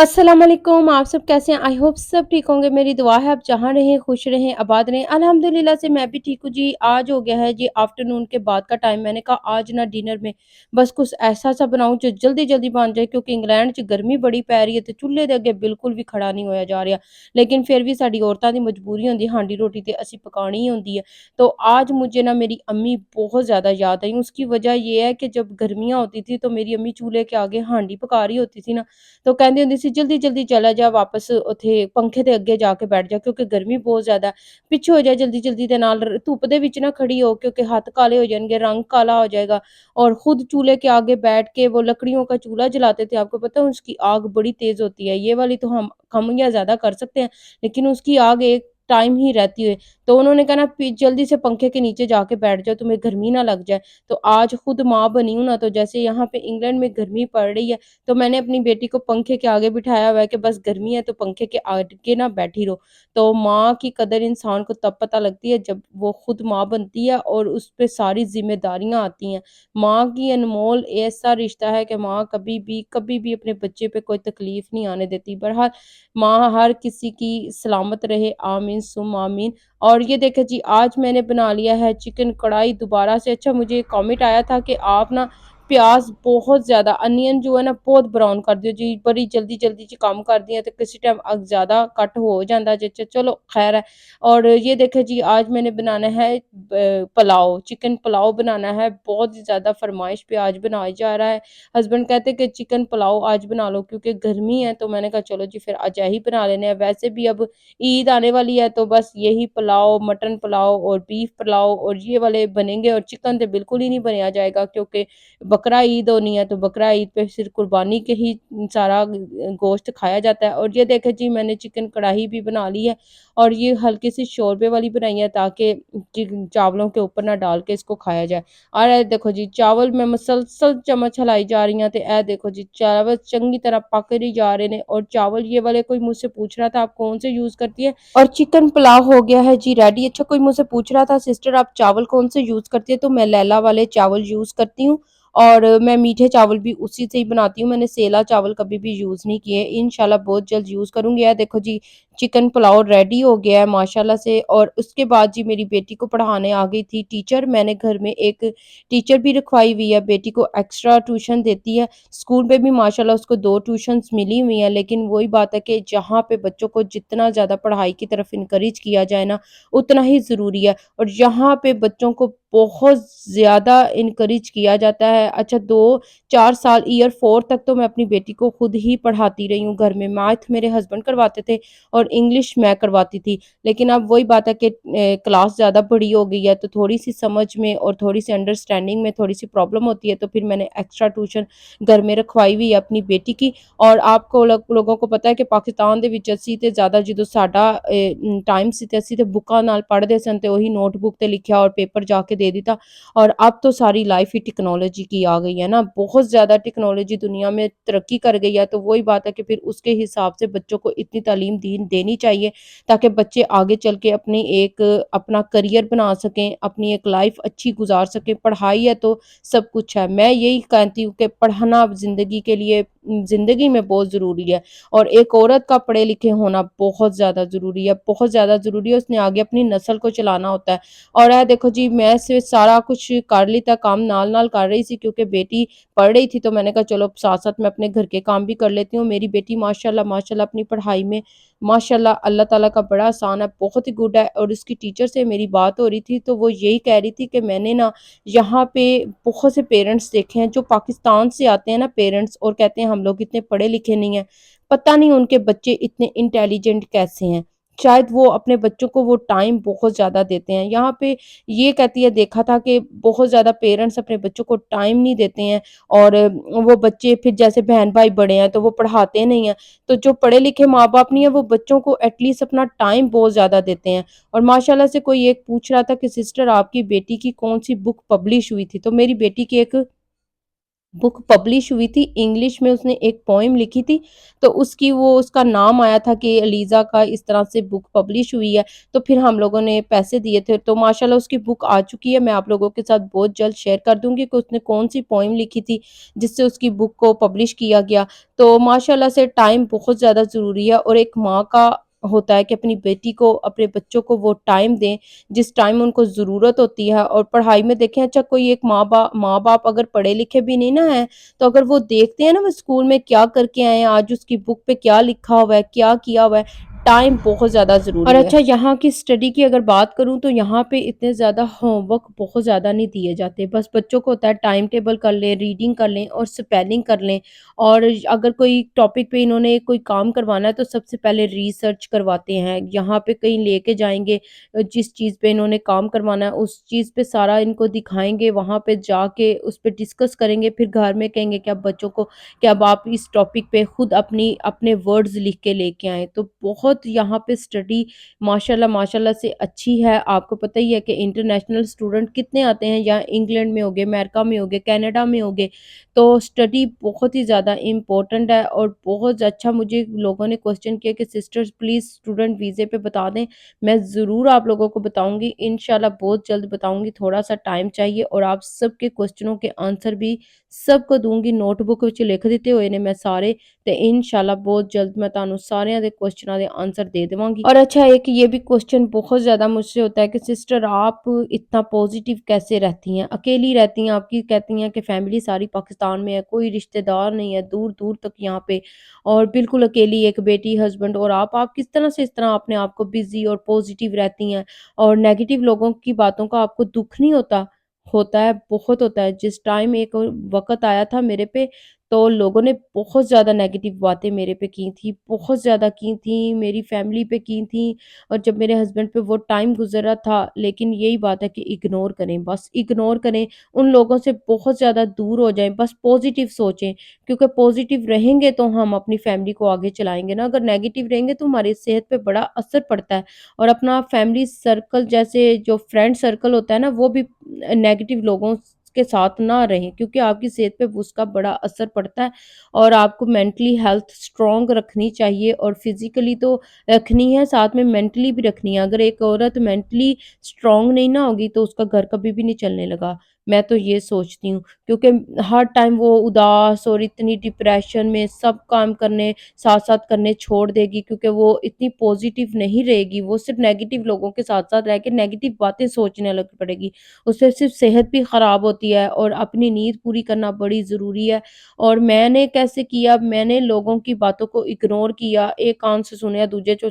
अस्सलाम वालेकुम। आप सब कैसे हैं? आई होप सब ठीक होंगे। मेरी दुआ है आप जहाँ रहें खुश रहें, आबाद रहें। अल्हम्दुलिल्लाह से मैं भी ठीक हूँ जी। आज हो गया है जी आफ्टरनून के बाद का टाइम। मैंने कहा आज ना डिनर में बस कुछ ऐसा सा बनाऊँ जो जल्दी-जल्दी बन जाए, क्योंकि इंग्लैंड 'ਚ गर्मी बड़ी पै रही है ते चुੱਲ੍ਹੇ ਦੇ ਅੱਗੇ ਬਿਲਕੁਲ ਵੀ ਖੜਾ नहीं होया जा रहा। लेकिन फिर भी साडी औरतां दी मजबूरी होंदी है, हांडी रोटी ते असीं पकानी ही होंदी है। तो आज मुझे ना मेरी अम्मी बहुत ज़्यादा याद आई। उसकी वजह ये है कि जब गर्मियाँ होती थी तो मेरी अम्मी चूल्हे के आगे हांडी पका रही होती थी ना, तो ਕਹਿੰਦੀ ਹੁੰਦੀ ਸੀ ਜਲਦੀ ਜਲਦੀ ਚਲਾ ਜਾ ਵਾਪਸ ਉੱਥੇ ਪੰਖੇ ਦੇ ਅੱਗੇ ਜਾ ਕੇ ਬੈਠ ਜਾ, ਕਿਉਂਕਿ ਗਰਮੀ ਬਹੁਤ ਜ਼ਿਆਦਾ ਹੈ। ਪਿੱਛੇ ਹੋ ਜਾ ਜਲਦੀ ਜਲਦੀ ਦੇ ਨਾਲ, ਧੁੱਪ ਦੇ ਵਿੱਚ ਨਾ ਖੜੀ ਹੋ, क्योंकि हाथ काले हो जाएंगे, रंग काला हो जाएगा। और खुद चूल्हे के आगे बैठ के वो लकड़ियों का चूल्हा जलाते थे। आपको पता है उसकी आग बड़ी तेज होती है। ये वाली तो हम कम या ज्यादा कर सकते हैं, लेकिन उसकी आग एक टाइम ही रहती है। तो उन्होंने कहा ना जल्दी से पंखे के नीचे जाके बैठ जाओ, तुम्हें गर्मी ना लग जाए। तो आज खुद माँ बनी हूँ ना, तो जैसे यहाँ पे इंग्लैंड में गर्मी पड़ रही है, तो मैंने अपनी बेटी को पंखे के आगे बिठाया हुआ है कि बस गर्मी है तो पंखे के आगे ना बैठी रहो। तो माँ की कदर इंसान को तब पता लगती है जब वो खुद माँ बनती है और उस पे सारी ज़िम्मेदारियाँ आती हैं। माँ की अनमोल ऐसा रिश्ता है कि माँ कभी भी अपने बच्चे पे कोई तकलीफ़ नहीं आने देती। बहरहाल माँ हर किसी की सलामत रहे, आमीन सुम्मा आमीन। और ये देखें जी, आज मैंने बना लिया है चिकन कढ़ाई दोबारा से। अच्छा, मुझे कमेंट आया था कि आप ना प्याज़ बहुत ज़्यादा, अनियन जो है ना बहुत ब्राउन कर दियो जी, बड़ी जल्दी-जल्दी च काम कर दियां ते किसी टाइम ज़्यादा कट हो जांदा जे, चलो खैर है। और ये देखें जी, आज मैंने बनाना है पुलाव, चिकन पुलाव बनाना है। बहुत ही ज़्यादा फ़रमाइश पे आज बनाया जा रहा है। हस्बैंड कहते कि चिकन पुलाव आज बना लो क्योंकि गर्मी है, तो मैंने कहा चलो जी फिर आज यही बना लेने हैं। वैसे भी अब ईद आने वाली है, तो बस यही पुलाव, मटन पुलाव और बीफ पुलाव और ये वाले बनेंगे। और चिकन तो बिल्कुल ही नहीं बनाया जाएगा, क्योंकि बकरा ईद होनी है, तो बकरा ईद पे सिर्फ कुर्बानी के ही सारा गोश्त खाया जाता है। और ये देखें जी, मैंने चिकन कढ़ाई भी बना ली है और ये हल्की सी शोरबे वाली बनाई है, ताकि चावलों के ऊपर ना डाल के इसको खाया जाए। और ये देखो जी, चावल में मुसलसल चम्मच हिलाई जा रही हैं, तो ए देखो जी चावल चंगी तरह पक नहीं जा रहे ने। और चावल ये वाले, कोई मुझसे पूछ रहा था आप कौन से यूज करती है, और चिकन पुलाव हो गया है जी रेडी। अच्छा, कोई मुझसे पूछ रहा था सिस्टर आप चावल कौन से यूज करती है, तो मैं लैला वाले चावल यूज करती हूँ। और मैं मीठे चावल भी उसी से ही बनाती हूँ। मैंने सेला चावल कभी भी यूज़ नहीं किए। इंशाल्लाह बहुत जल्द यूज़ करूँगी। ये देखो जी, चिकन पुलाव रेडी हो गया है माशाल्लाह से। और उसके बाद जी मेरी बेटी को पढ़ाने आ गई थी टीचर। मैंने घर में एक टीचर भी रखवाई हुई है, बेटी को एक्स्ट्रा ट्यूशन देती है। स्कूल में भी माशाल्लाह उसको 2 ट्यूशन्स मिली हुई हैं, लेकिन वही बात है कि जहाँ पे बच्चों को जितना ज़्यादा पढ़ाई की तरफ इनकरेज किया जाए ना, उतना ही ज़रूरी है। और यहाँ पे बच्चों को बहुत ज़्यादा इनकरेज किया जाता है। अच्छा, 2-4 साल ईयर 4 तक तो मैं अपनी बेटी को खुद ही पढ़ाती रही हूँ घर में। मैथ मेरे हस्बैंड करवाते थे और इंग्लिश मैं करवाती थी। लेकिन अब वही बात है कि क्लास ज़्यादा बड़ी हो गई है, तो थोड़ी-सी समझ में और थोड़ी-सी अंडरस्टैंडिंग में थोड़ी-सी प्रॉब्लम होती है, तो फिर मैंने एक्स्ट्रा ट्यूशन घर में रखवाई हुई है अपनी बेटी की। और आपको लोगों को पता है कि पाकिस्तान ਦੇ ਵਿੱਚ ਅਸੀਂ ਤੇ ਜ਼ਿਆਦਾ ਜਦੋਂ ਸਾਡਾ ਟਾਈਮ ਸੀ ਤੇ ਅਸੀਂ ਤੇ ਬੁੱਕਾਂ ਨਾਲ ਪੜ੍ਹਦੇ ਸਨ, ਤੇ ਉਹੀ ਨੋਟਬੁੱਕ ਤੇ ਲਿਖਿਆ और पेपर जाके दे देता। और अब तो सारी लाइफ ही टेक्नोलॉजी की आ गई है ना, बहुत ज़्यादा टेक्नोलॉजी दुनिया में तरक्की कर गई है। तो वही बात है कि फिर उसके हिसाब से बच्चों को इतनी तालीम देनी चाहिए, ताकि बच्चे आगे चल के अपना करियर बना सकें, अपनी एक लाइफ अच्छी गुजार सकें। पढ़ाई है तो सब कुछ है। मैं यही कहती हूँ कि पढ़ना ज़िंदगी के लिए ज़िंदगी में बहुत ज़रूरी है। और एक औरत का पढ़े लिखे होना बहुत ज़्यादा ज़रूरी है, बहुत ज़्यादा ज़रूरी है। उसने आगे अपनी नस्ल को चलाना होता है। और ਇਹ देखो जी, मैं से सारा कुछ कर लिता काम, नाल-नाल कर रही थी क्योंकि बेटी पढ़ रही थी, तो मैंने कहा चलो साथ-साथ मैं अपने घर के काम भी कर लेती हूँ। मेरी बेटी माशाल्लाह माशाल्लाह अपनी पढ़ाई में माशाल्लाह अल्लाह ताला का बड़ा एहसान है, बहुत ही गुड है। और उसकी टीचर से मेरी बात हो रही थी, तो वो यही कह रही थी कि मैंने ना यहाँ पे बहुत से पेरेंट्स देखे हैं जो पाकिस्तान से आते हैं ना पेरेंट्स, और कहते हैं हम लोग इतने पढ़े लिखे नहीं हैं। पता नहीं उनके बच्चे इतने इंटेलिजेंट कैसे हैं। शायद वो अपने बच्चों को वो टाइम बहुत ज़्यादा देते हैं। यहाँ पे ये कहती है, देखा था कि बहुत ज़्यादा पेरेंट्स अपने बच्चों को टाइम नहीं देते हैं। और वो बच्चे फिर जैसे बहन-भाई बड़े हैं तो वो पढ़ाते नहीं हैं। तो जो पढ़े लिखे माँ-बाप नहीं है, वो बच्चों को एटलीस्ट अपना टाइम बहुत ज़्यादा देते हैं। और माशाल्लाह से कोई एक पूछ रहा था कि सिस्टर आपकी बेटी की कौन-सी बुक पब्लिश हुई थी? तो मेरी बेटी की एक बुक पब्लिश हुई थी, इंग्लिश में उसने एक पोएम लिखी थी, तो उसका नाम आया था कि अलीज़ा का इस तरह से बुक पब्लिश हुई है, तो फिर हम लोगों ने पैसे दिए थे, तो माशाल्लाह उसकी बुक आ चुकी है। मैं आप लोगों के साथ बहुत जल्द शेयर कर दूँगी कि उसने कौन-सी पोएम लिखी थी, जिससे उसकी बुक को पब्लिश किया गया। तो माशाल्लाह से टाइम बहुत ज़्यादा ज़रूरी है और एक माँ का होता है कि अपनी बेटी को, अपने बच्चों को वो टाइम दें जिस टाइम उनको ज़रूरत होती है। और पढ़ाई में देखें, अच्छा कोई एक माँ-बाप अगर पढ़े लिखे भी नहीं ना हैं, तो अगर वो देखते हैं ना वो स्कूल में क्या करके आए हैं, आज उसकी बुक पे क्या लिखा हुआ है, क्या किया हुआ है, टाइम बहुत ज़्यादा और ज़रूरी है। अच्छा यहाँ की स्टडी की अगर बात करूँ तो यहाँ पे इतने ज़्यादा होमवर्क बहुत ज़्यादा नहीं दिए जाते। बस बच्चों को होता है टाइम टेबल कर लें, रीडिंग कर लें और स्पेलिंग कर लें। और अगर कोई टॉपिक पे इन्होंने कोई काम करवाना है तो सबसे पहले रिसर्च करवाते हैं। यहाँ पे कहीं लेके जाएँगे, जिस चीज़ पे इन्होंने काम करवाना है उस चीज़ पे सारा इनको दिखाएँगे, वहाँ पे जाके उस पे डिस्कस करेंगे, फिर घर में कहेंगे कि अब बच्चों को कि अब आप इस टॉपिक पे खुद अपने वर्ड्स लिख के लेके आएँ। तो बहुत यहाँ पे स्टडी माशाल्लाह से अच्छी है। आपको पता ही है कि इंटरनेशनल स्टूडेंट कितने आते हैं, यहाँ इंग्लैंड में हो गए, अमेरिका में हो गए, कनाडा में हो गए। तो स्टडी बहुत ही ज़्यादा इम्पोर्टेंट है और बहुत अच्छा मुझे लोगों ने क्वेश्चन किया कि सिस्टर्स प्लीज़ स्टूडेंट वीज़े पे बता दें। मैं ज़रूर आप लोगों को बताऊँगी, इंशाल्लाह बहुत जल्द बताऊँगी, थोड़ा-सा टाइम चाहिए और आप सबके क्वेश्चनों के आंसर भी सबको दूँगी, नोटबुक ਵਿੱਚ ਲਿਖ ਦਿੱਤੇ ਹੋਏ ਨੇ मैं सारे। ਤੇ इंशाल्लाह बहुत जल्द मैं ਤੁਹਾਨੂੰ ਸਾਰਿਆਂ ਦੇ क्वेश्चनों ਦੇ आंसर दे देवांगी। और अच्छा एक ये भी क्वेश्चन बहुत ज़्यादा मुझसे होता है कि सिस्टर आप इतना पॉजिटिव कैसे रहती हैं? अकेली रहती हैं, आपकी कहती हैं कि फैमिली सारी पाकिस्तान में है, कोई रिश्तेदार नहीं है, दूर-दूर तक यहाँ पे और बिल्कुल अकेली एक बेटी, हस्बैंड और आप किस तरह से इस तरह अपने आप को बिज़ी और पॉजिटिव रहती हैं और नेगेटिव लोगों की बातों का आपको दुःख नहीं होता? होता है, बहुत होता है। जिस टाइम एक वक़्त आया था मेरे पे, तो लोगों ने बहुत ज़्यादा नेगेटिव बातें मेरे पे की थी, बहुत ज़्यादा की थी, मेरी फैमिली पे की थी और जब मेरे हस्बैंड पे वो टाइम गुज़रा था, लेकिन यही बात है कि इग्नोर करें, बस इग्नोर करें, उन लोगों से बहुत ज़्यादा दूर हो जाएँ, बस पॉज़िटिव सोचें, क्योंकि पॉज़िटिव रहेंगे तो हम अपनी फैमिली को आगे चलाएँगे ना, अगर नेगेटिव रहेंगे तो हमारी सेहत पे बड़ा असर पड़ता है। और अपना फैमिली सर्कल जैसे जो फ्रेंड सर्कल होता है ना, वो भी नेगेटिव लोगों के साथ ना रहें क्योंकि आपकी सेहत पे उसका बड़ा असर पड़ता है और आपको मेंटली हेल्थ स्ट्रॉन्ग रखनी चाहिए और फिज़िकली तो रखनी है, साथ में मेंटली भी रखनी है। अगर एक औरत मेंटली स्ट्रॉन्ग नहीं ना होगी तो उसका घर कभी भी नहीं चलने लगा। मैं तो ये सोचती हूँ क्योंकि हर टाइम वो उदास और इतनी डिप्रेशन में सब काम करने साथ-साथ करने छोड़ देगी क्योंकि वो इतनी पॉज़िटिव नहीं रहेगी, वो सिर्फ़ नेगेटिव लोगों के साथ-साथ रह के नेगेटिव बातें सोचने लग पड़ेगी। उससे सिर्फ़ सेहत भी ख़राब होती है और अपनी नींद पूरी करना बड़ी ज़रूरी है। और मैंने कैसे किया, मैंने लोगों की बातों को इग्नोर किया, एक कान से सुनया दूजे चों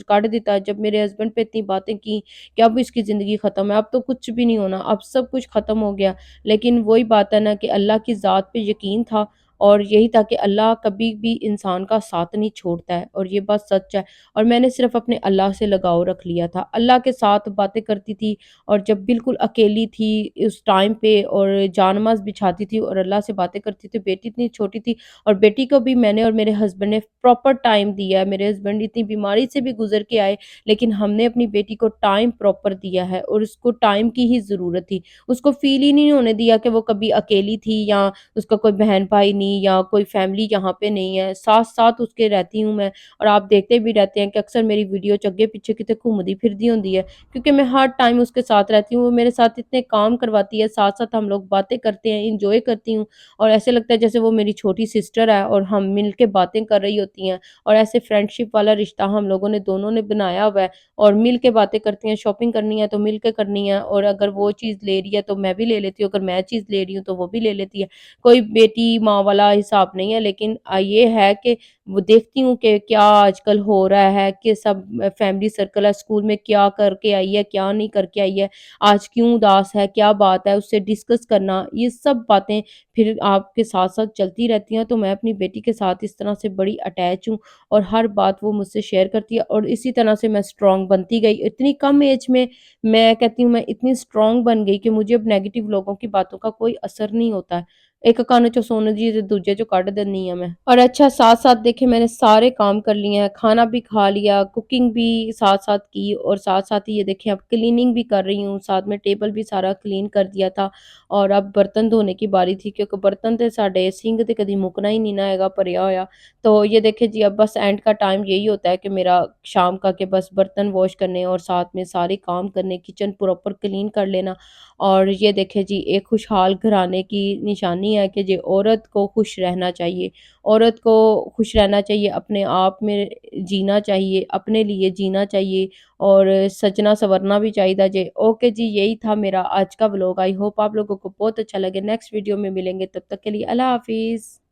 कढ़ दिता। जब मेरे हस्बैंड पे इतनी बातें की कि अब इसकी ज़िंदगी ख़त्म है, अब तो कुछ भी नहीं होना, अब सब कुछ ख़त्म हो गया। लेकिन वही बात है ना कि अल्लाह की ज़ात पे यकीन था और यही था कि अल्लाह कभी भी इंसान का साथ नहीं छोड़ता है और ये बात सच है। और मैंने सिर्फ़ अपने अल्लाह से लगाव रख लिया था। अल्लाह के साथ बातें करती थी और जब बिल्कुल अकेली थी उस टाइम पे और जानमाज़ बिछाती थी और अल्लाह से बातें करती थी। बेटी इतनी छोटी थी और बेटी को भी मैंने और मेरे हस्बैंड ने प्रॉपर टाइम दिया है। मेरे हस्बैंड इतनी बीमारी से भी गुज़र के आए, लेकिन हमने अपनी बेटी को टाइम प्रॉपर दिया है और उसको टाइम की ही ज़रूरत थी। उसको फ़ील ही नहीं होने दिया कि वो कभी अकेली थी या उसका कोई बहन-भाई नहीं या कोई फ़ैमिली यहाँ पे नहीं है। साथ-साथ उसके रहती हूँ मैं और आप देखते भी रहते हैं कि अक्सर मेरी वीडियो च अगे-पिछे किते घूमदी-फिरदी होंदी है। क्योंकि मैं हर टाइम उसके साथ रहती हूँ, वो मेरे साथ इतने काम करवाती है, साथ-साथ हम लोग बातें करते हैं, एन्जॉय करती हूँ और ऐसे लगता है जैसे वो मेरी छोटी सिस्टर है और हम मिल के बातें कर रही होती हैं और ऐसे फ्रेंडशिप वाला रिश्ता हम लोगों ने दोनों ने बनाया हुआ है और मिल के बातें करती हैं, शॉपिंग करनी है तो मिल के करनी है और अगर वो चीज़ ले रही है तो मैं भी ले लेती हूँ, अगर मैं चीज़ ले रही हूँ तो वो भी ले लेती है। कोई बेटी माँ वाला हिसाब नहीं है लेकिन ये है कि वो देखती हूँ कि क्या आजकल हो रहा है कि सब फैमिली सर्कल है, स्कूल में क्या करके आई है, क्या नहीं करके आई है, आज क्यों उदास है, क्या बात है, उससे डिस्कस करना, ये सब बातें फिर आपके साथ-साथ चलती रहती हैं। तो मैं अपनी बेटी के साथ इस तरह से बड़ी अटैच हूँ और हर बात वो मुझसे शेयर करती है और इसी तरह से मैं स्ट्रॉन्ग बनती गई। इतनी कम एज में मैं कहती हूँ मैं इतनी स्ट्रॉन्ग बन गई कि मुझे अब नेगेटिव लोगों की बातों का कोई असर नहीं होता है। ਇੱਕ ਕੰਨ ਚੋਂ ਸੁਣ जी ਤੇ दूजे चों ਕੱਢ देनी है मैं। और अच्छा साथ-साथ देखिए मैंने सारे काम कर लिए हैं, खाना भी खा लिया, कुकिंग भी साथ-साथ की और साथ-साथ ही ये देखिए अब क्लीनिंग भी कर रही हूँ, साथ में टेबल भी सारा क्लीन कर दिया था और अब बर्तन धोने की बारी थी क्योंकि बर्तन ते साडे सिंक ते कदी मुकना ही नहीं ना हैगा भरिया होया। तो ये देखिए जी अब बस एंड का टाइम यही होता है कि मेरा शाम का कि बस बर्तन वॉश करने और साथ में सारे काम करने, किचन प्रॉपर क्लीन कर लेना। और ये देखिए जी एक खुशहाल घराने की निशानी है कि जी औरत को खुश रहना चाहिए। औरत को खुश रहना चाहिए, अपने आप में जीना चाहिए, अपने लिए जीना चाहिए और सजना-संवरना भी चाहिए जी। ओके जी, यही था मेरा आज का व्लॉग। आई होप आप लोगों को बहुत अच्छा लगे। नेक्स्ट वीडियो में मिलेंगे, तब तक के लिए अल्लाह हाफ़िज़।